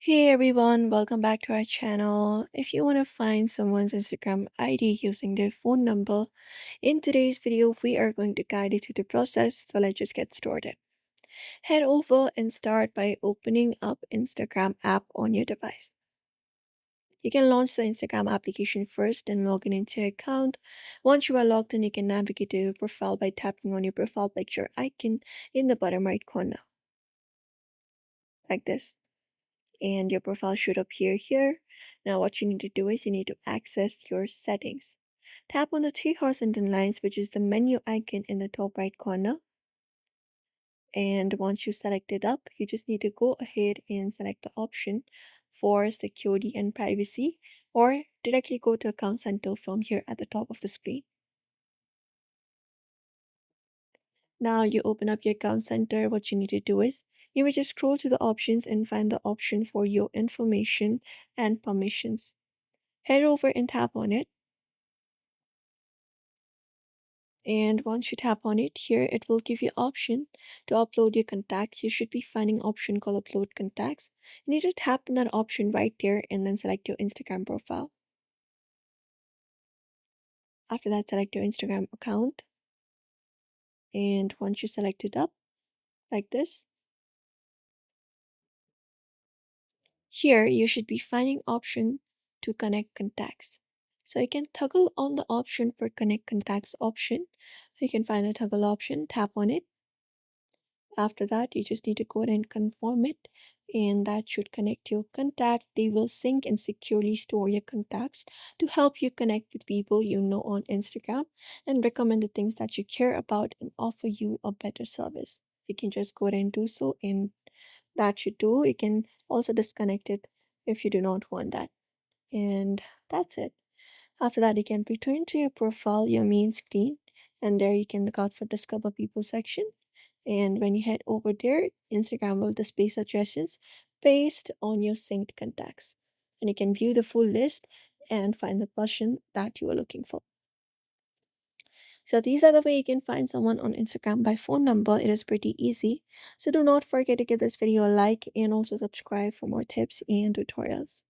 Hey everyone, welcome back to our channel. If you want to find someone's Instagram ID using their phone number, in today's video we are going to guide you through the process. So let's just get started. Head over and start by opening up Instagram app on your device. You can launch the Instagram application first and log in into your account. Once you are logged in, you can navigate to your profile by tapping on your profile picture icon in the bottom right corner, like this. And your profile should appear here. Now what you need to do is you need to access your settings. Tap on the three horizontal lines, which is the menu icon in the top right corner. And once you select it up, you just need to go ahead and select the option for security and privacy, or directly go to account center from here at the top of the screen. Now you open up your account center. What you need to do is you will just scroll to the options and find the option for your information and permissions. Head over and tap on it. And once you tap on it here, it will give you option to upload your contacts. You should be finding option called upload contacts. You need to tap on that option right there and then select your Instagram profile. After that, select your Instagram account. And once you select it up like this, here you should be finding option to connect contacts. So you can toggle on the option for connect contacts option. You can find a toggle option, tap on it. After that, you just need to go ahead and confirm it, and that should connect your contact. They will sync and securely store your contacts to help you connect with people you know on Instagram and recommend the things that you care about and offer you a better service. You can just go ahead and do so, and that should do. You can also disconnect it if you do not want that. And that's it. After that, you can return to your profile, your main screen, and there you can look out for Discover People section. And when you head over there, Instagram will display suggestions based on your synced contacts. And you can view the full list and find the person that you are looking for. So these are the way you can find someone on Instagram by phone number. It is pretty easy. So do not forget to give this video a like and also subscribe for more tips and tutorials.